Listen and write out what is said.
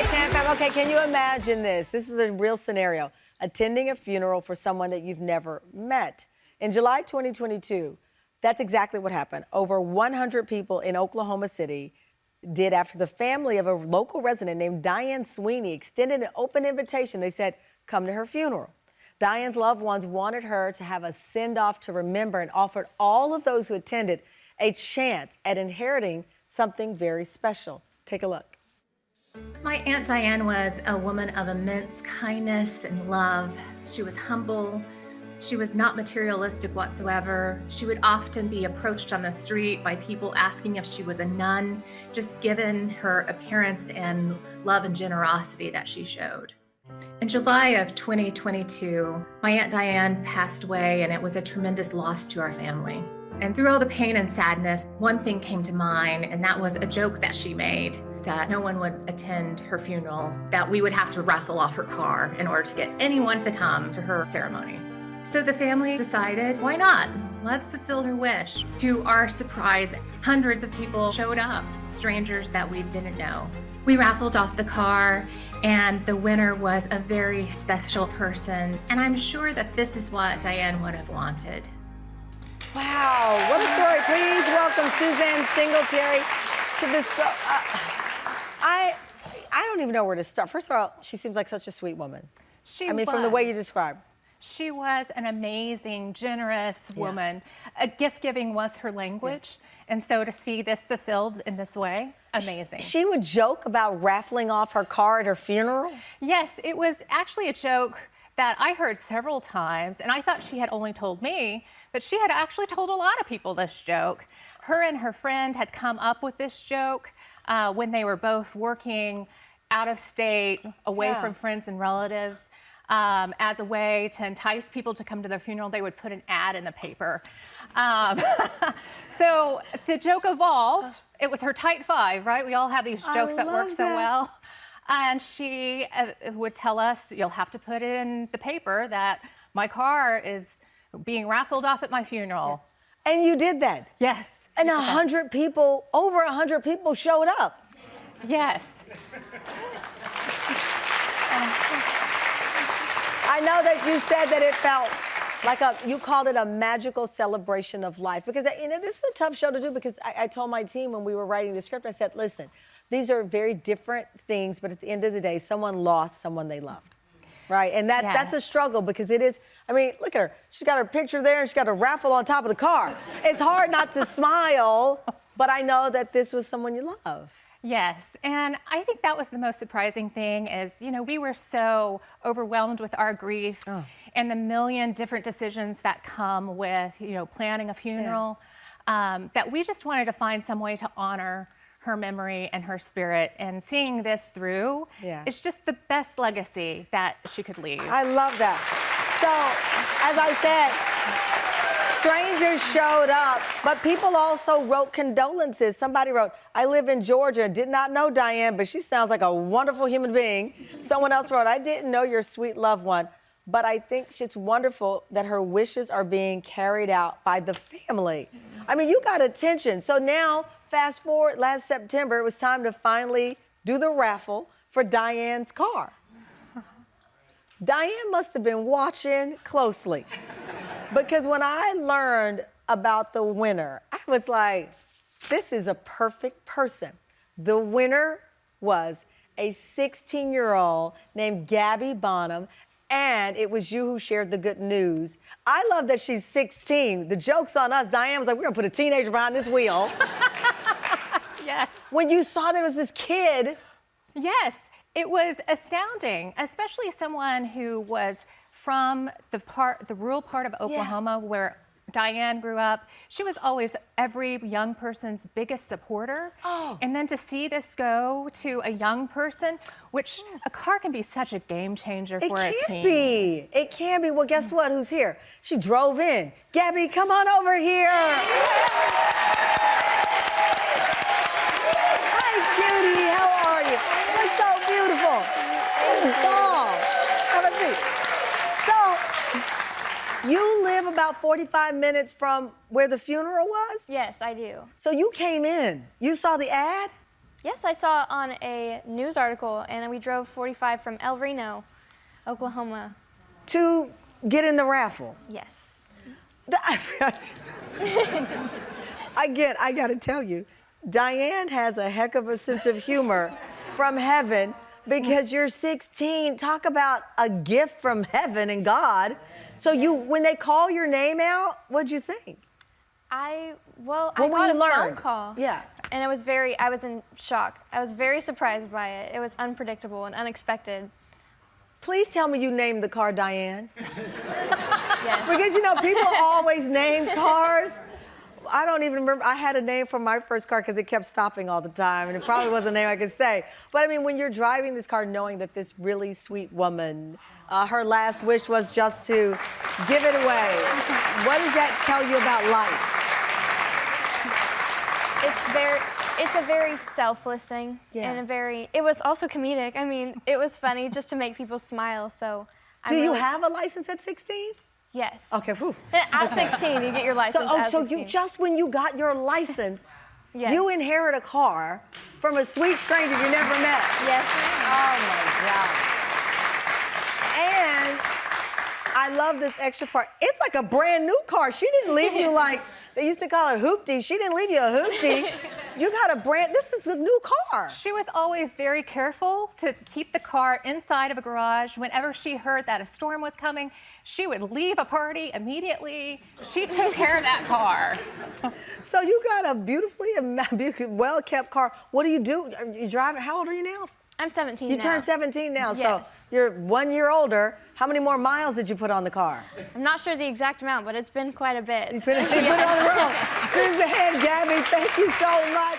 right, Tam. Okay, can you imagine this? This is a real scenario. Attending a funeral for someone that you've never met. In July 2022, that's exactly what happened. Over 100 people in Oklahoma City did after the family of a local resident named Diane Sweeney extended an open invitation. They said, come to her funeral. Diane's loved ones wanted her to have a send-off to remember and offered all of those who attended a chance at inheriting something very special. Take a look. My Aunt Diane was a woman of immense kindness and love. She was humble. She was not materialistic whatsoever. She would often be approached on the street by people asking if she was a nun, just given her appearance and love and generosity that she showed. In July of 2022, my Aunt Diane passed away, and it was a tremendous loss to our family. And through all the pain and sadness, one thing came to mind, and that was a joke that she made, that no one would attend her funeral, that we would have to raffle off her car in order to get anyone to come to her ceremony. So the family decided, why not? Let's fulfill her wish. To our surprise, hundreds of people showed up, strangers that we didn't know. We raffled off the car, and the winner was a very special person. And I'm sure that this is what Diane would have wanted. Wow, what a story. Please welcome Suzanne Singleterry to this. I don't even know where to start. First of all, she seems like such a sweet woman. From the way you describe. She was an amazing, generous woman. Gift-giving was her language. And so to see this fulfilled in this way, amazing. She would joke about raffling off her car at her funeral? Yes, it was actually a joke that I heard several times, and I thought she had only told me, but she had actually told a lot of people this joke. Her and her friend had come up with this joke when they were both working out of state, away from friends and relatives. As a way to entice people to come to their funeral, they would put an ad in the paper. So the joke evolved. It was her tight five, right? We all have these jokes that work so well. And she would tell us, you'll have to put it in the paper that my car is being raffled off at my funeral. Yeah. And you did that? Yes. And 100 people, over 100 people showed up. Yes. I know that you said that it felt like you called it a magical celebration of life. Because, this is a tough show to do because I told my team when we were writing the script, I said, listen, these are very different things, but at the end of the day, someone lost someone they loved, right? And that's a struggle because it is, look at her. She's got her picture there and she's got a raffle on top of the car. It's hard not to smile, but I know that this was someone you love. Yes, and I think that was the most surprising thing is, we were so overwhelmed with our grief and the million different decisions that come with, planning a funeral, that we just wanted to find some way to honor her memory and her spirit, and seeing this through, it's just the best legacy that she could leave. I love that. So, as I said, strangers showed up, but people also wrote condolences. Somebody wrote, I live in Georgia, did not know Diane, but she sounds like a wonderful human being. Someone else wrote, I didn't know your sweet loved one, but I think it's wonderful that her wishes are being carried out by the family. You got attention. So now, fast forward, last September, it was time to finally do the raffle for Diane's car. Diane must have been watching closely. Because when I learned about the winner, I was like, this is a perfect person. The winner was a 16-year-old named Gabbie Bonham, and it was you who shared the good news. I love that she's 16. The joke's on us. Diane was like, we're gonna put a teenager behind this wheel. Yes. When you saw there was this kid. Yes, it was astounding, especially someone who was from the rural part of Oklahoma where Diane grew up. She was always every young person's biggest supporter. And then to see this go to a young person, which a car can be such a game changer for a teen. It can be. Well, guess what? Who's here? She drove in. Gabbie, come on over here. Hi, cutie. How are you? You're so beautiful. Oh, have a seat. You live about 45 minutes from where the funeral was? Yes, I do. So you came in. You saw the ad? Yes, I saw it on a news article, and we drove 45 from El Reno, Oklahoma. To get in the raffle. Yes. Again, I gotta tell you, Diane has a heck of a sense of humor from heaven because you're 16. Talk about a gift from heaven and God. So when they call your name out, what'd you think? I when got you a phone learned. call. Yeah. And I was in shock. I was very surprised by it. It was unpredictable and unexpected. Please tell me you named the car Diane. Yes. Because, you know, people always name cars. I don't even remember. I had a name for my first car because it kept stopping all the time, and it probably wasn't a name I could say. But, I mean, when you're driving this car knowing that this really sweet woman, her last wish was just to give it away, what does that tell you about life? It's a very selfless thing, Yeah. and it was also comedic. I mean, it was funny just to make people smile, so. Do you have a license at 16? Yes. Okay, whew. At 16, you get your license at 16. So just when you got your license, Yes. you inherit a car from a sweet stranger you never met. Yes, Oh my God. And I love this extra part. It's like a brand new car. She didn't leave you like, they used to call it hoopty. She didn't leave you a hoopty. You got this is a new car. She was always very careful to keep the car inside of a garage. Whenever she heard that a storm was coming, she would leave a party immediately. She took care of that car. So you got a beautifully well-kept car. What do? You driving? How old are you now? I'm 17 You now. turned 17 now, so Yes. you're 1 year older. How many more miles did you put on the car? I'm not sure the exact amount, but it's been quite a bit. You put it on the road. Suzanne, Gabbie, thank you so much.